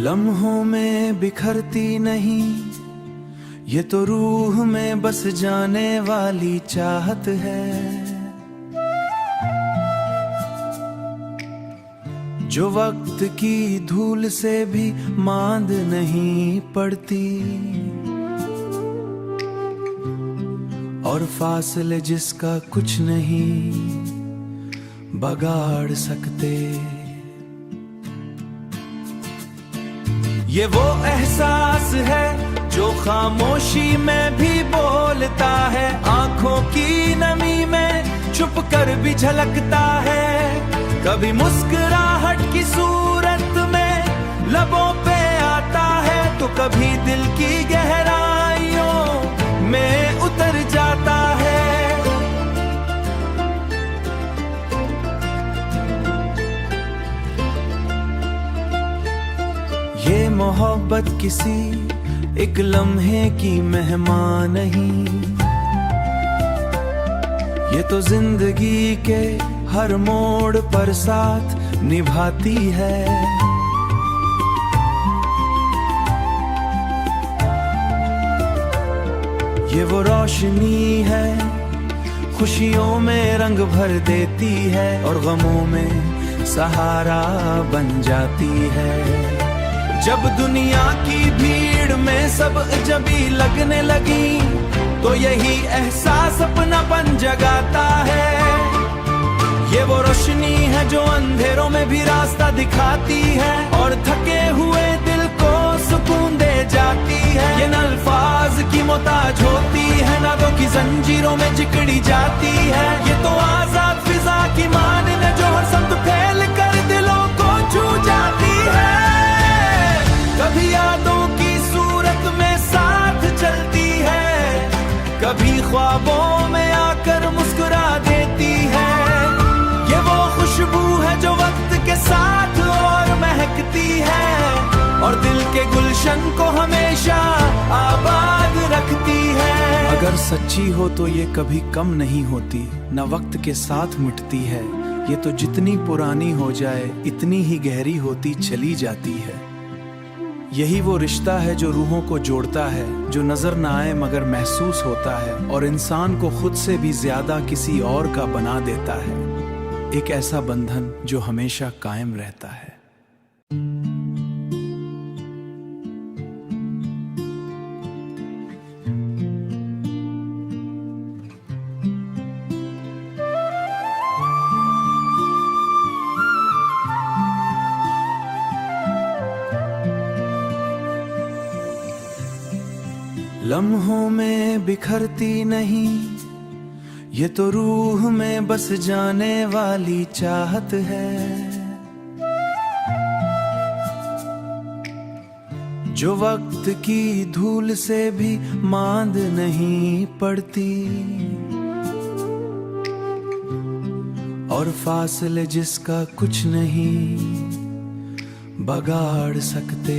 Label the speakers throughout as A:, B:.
A: लम्हों में बिखरती नहीं, ये तो रूह में बस जाने वाली चाहत है, जो वक्त की धूल से भी मांद नहीं पड़ती, और फासले जिसका कुछ नहीं बगाड़ सकते। ये वो एहसास है जो खामोशी में भी बोलता है, आंखों की नमी में छुप कर भी झलकता है, कभी मुस्कुराहट की सूरत में लबों पे आता है, तो कभी दिल की गहराइयों में उतर जाता है। ये मोहब्बत किसी एक लम्हे की मेहमान नहीं, ये तो जिंदगी के हर मोड़ पर साथ निभाती है। ये वो रोशनी है, खुशियों में रंग भर देती है, और गमों में सहारा बन जाती है। जब दुनिया की भीड़ में सब अजनबी लगने लगी, तो यही एहसास अपनापन जगाता है। ये वो रोशनी है जो अंधेरों में भी रास्ता दिखाती है, और थके हुए दिल को सुकून दे जाती है। ये न अल्फाज की मोहताज होती है, नादों की जंजीरों में जिकड़ी जाती है। ये तो आजाद फिजा की मान है जो हर समत फैल कर दिलों को छू जाती है। कभी यादों की सूरत में साथ चलती है, कभी ख्वाबों में आकर मुस्कुरा देती है। ये वो खुशबू है जो वक्त के साथ और महकती है, और दिल के गुलशन को हमेशा आबाद रखती है। अगर सच्ची हो तो ये कभी कम नहीं होती, न वक्त के साथ मिटती है। ये तो जितनी पुरानी हो जाए इतनी ही गहरी होती चली जाती है। यही वो रिश्ता है जो रूहों को जोड़ता है, जो नजर ना आए मगर महसूस होता है, और इंसान को खुद से भी ज्यादा किसी और का बना देता है। एक ऐसा बंधन जो हमेशा कायम रहता है। लम्हों में बिखरती नहीं, ये तो रूह में बस जाने वाली चाहत है, जो वक्त की धूल से भी मांद नहीं पड़ती, और फासले जिसका कुछ नहीं बगाड़ सकते।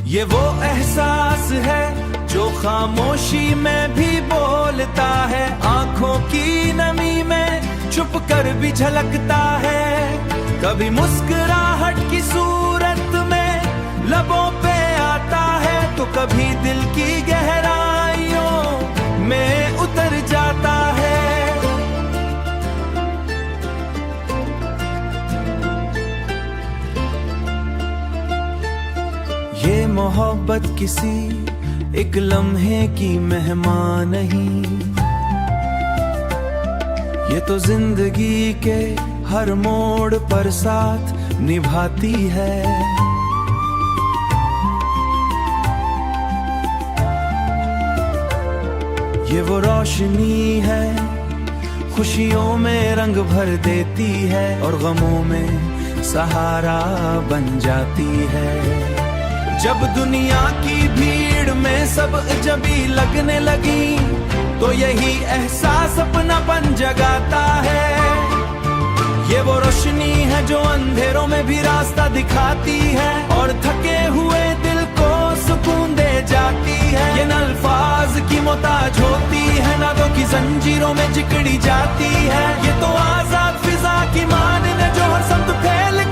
A: ये वो एहसास है जो खामोशी में भी बोलता है, आंखों की नमी में छुप कर भी झलकता है, कभी मुस्कुराहट की सूरत में लबों पे आता है, तो कभी दिल की गहराइयों में उतर जाता है। ये मोहब्बत किसी एक लम्हे की मेहमान नहीं, ये तो जिंदगी के हर मोड़ पर साथ निभाती है। ये वो रोशनी है, खुशियों में रंग भर देती है, और गमों में सहारा बन जाती है। जब दुनिया की भीड़ में सब अजनबी लगने लगी, तो यही एहसास अपनापन जगाता है। ये वो रोशनी है जो अंधेरों में भी रास्ता दिखाती है, और थके हुए दिल को सुकून दे जाती है। ये न अल्फाज की मोहताज होती है, नादों की जंजीरों में जिकड़ी जाती है। ये तो आजाद फिजा की मान है जो हर समत फैल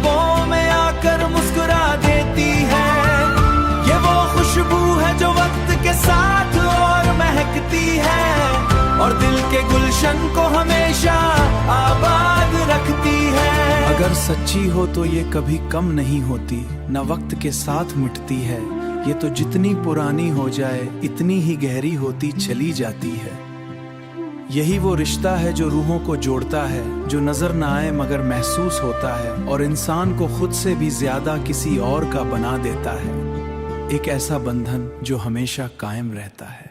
A: ख्वाबों में आकर मुस्कुरा देती है। ये वो खुशबू है जो वक्त के साथ और महकती है और दिल के गुलशन को हमेशा आबाद रखती है। अगर सच्ची हो तो ये कभी कम नहीं होती, न वक्त के साथ मिटती है। ये तो जितनी पुरानी हो जाए इतनी ही गहरी होती चली जाती है। यही वो रिश्ता है जो रूहों को जोड़ता है, जो नजर ना आए मगर महसूस होता है और इंसान को खुद से भी ज्यादा किसी और का बना देता है। एक ऐसा बंधन जो हमेशा कायम रहता है।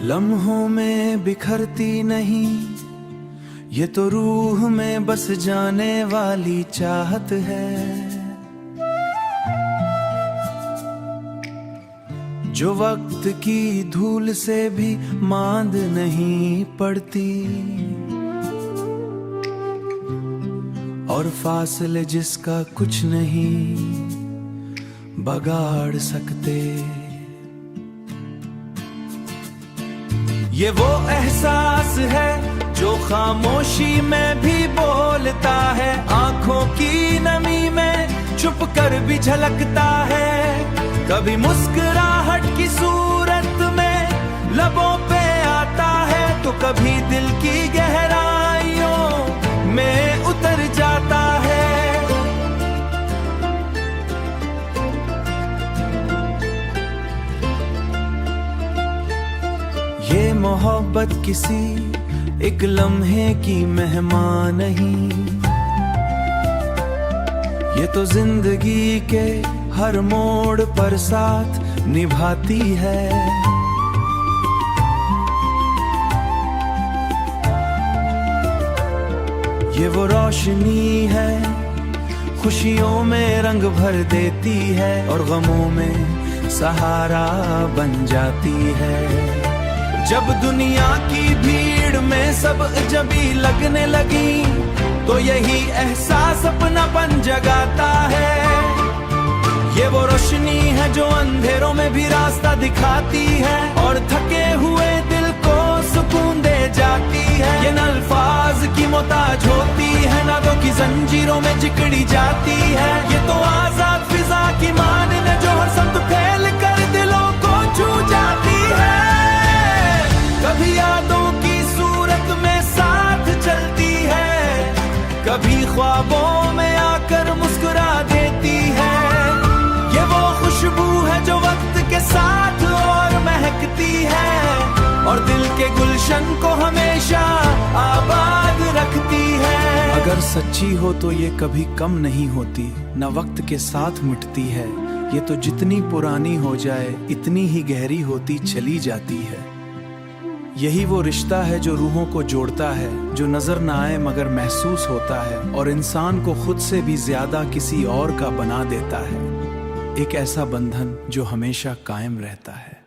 A: लम्हों में बिखरती नहीं, ये तो रूह में बस जाने वाली चाहत है, जो वक्त की धूल से भी मांद नहीं पड़ती और फासले जिसका कुछ नहीं बगाड़ सकते। ये वो एहसास है जो खामोशी में भी बोलता है, आंखों की नमी में छुप कर भी झलकता है। कभी मुस्कुराहट की सूरत में लबों पे आता है तो कभी दिल की गहराइयों में उतर जाता है। ये मोहब्बत किसी एक लम्हे की मेहमान नहीं, ये तो जिंदगी के हर मोड़ पर साथ निभाती है। ये वो रोशनी है खुशियों में रंग भर देती है और गमों में सहारा बन जाती है। जब दुनिया की भीड़ में सब अजनबी लगने लगी तो यही एहसास अपनापन जगाता है। ये वो रोशनी है जो अंधेरों में भी रास्ता दिखाती है और थके हुए दिल को सुकून दे जाती है। ये न अल्फाज की मोहताज होती है, ना दो की जंजीरों में जिकड़ी जाती है। ये तो आजाद फिजा की मान ने जो हर शब्द फैल कर दिलों को छू जाती है। कभी यादों की सूरत में साथ चलती है, कभी ख्वाबों में आकर मुस्कुरा देती है। ये वो खुशबू है जो वक्त के साथ और महकती है और दिल के गुलशन को हमेशा आबाद रखती है। अगर सच्ची हो तो ये कभी कम नहीं होती, न वक्त के साथ मिटती है। ये तो जितनी पुरानी हो जाए इतनी ही गहरी होती चली जाती है। यही वो रिश्ता है जो रूहों को जोड़ता है, जो नजर ना आए मगर महसूस होता है और इंसान को खुद से भी ज्यादा किसी और का बना देता है। एक ऐसा बंधन जो हमेशा कायम रहता है।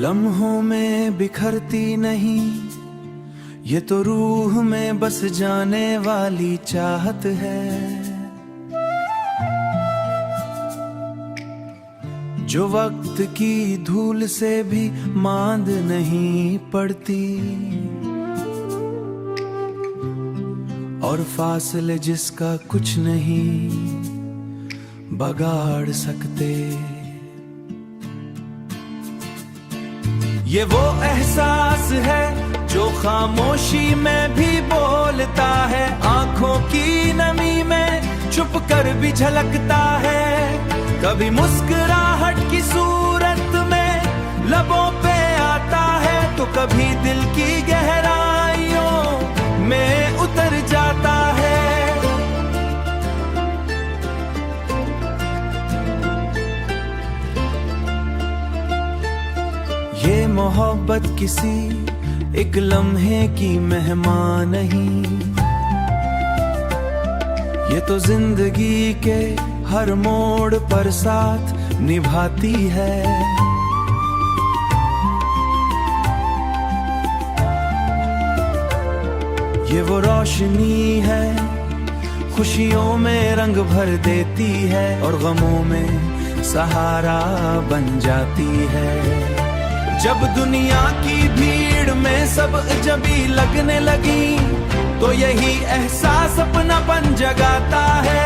A: लम्हों में बिखरती नहीं, ये तो रूह में बस जाने वाली चाहत है, जो वक्त की धूल से भी मांद नहीं पड़ती और फासले जिसका कुछ नहीं बगाड़ सकते। ये वो एहसास है जो खामोशी में भी बोलता है, आंखों की नमी में छुप कर भी झलकता है। कभी मुस्कुराहट की सूरत में लबों पे आता है तो कभी दिल की गहराइयों में उतर जाता है। मोहब्बत किसी एक लम्हे की मेहमान नहीं, ये तो जिंदगी के हर मोड़ पर साथ निभाती है। ये वो रोशनी है, खुशियों में रंग भर देती है और गमों में सहारा बन जाती है। जब दुनिया की भीड़ में सब अजनबी लगने लगी, तो यही एहसास अपनापन जगाता है।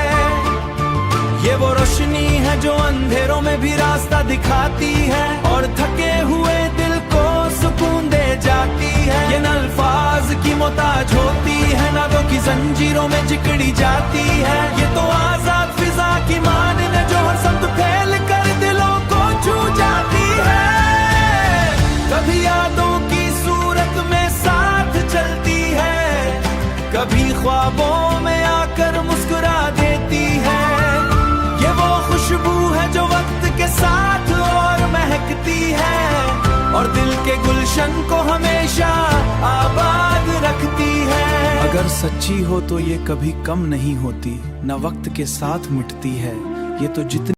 A: ये वो रोशनी है जो अंधेरों में भी रास्ता दिखाती है और थके हुए दिल को सुकून दे जाती है। ये न अल्फाज की मोहताज होती है, नादों की जंजीरों में जिकड़ी जाती है। ये तो आजाद फिजा की मान है जो हर संत फैल कर दिलों को छू जाती है। कभी यादों की सूरत में साथ चलती है, कभी ख्वाबों में आकर मुस्कुरा देती है। ये वो खुशबू है जो वक्त के साथ और महकती है और दिल के गुलशन को हमेशा आबाद रखती है। अगर सच्ची हो तो ये कभी कम नहीं होती, न वक्त के साथ मिटती है। ये तो जितनी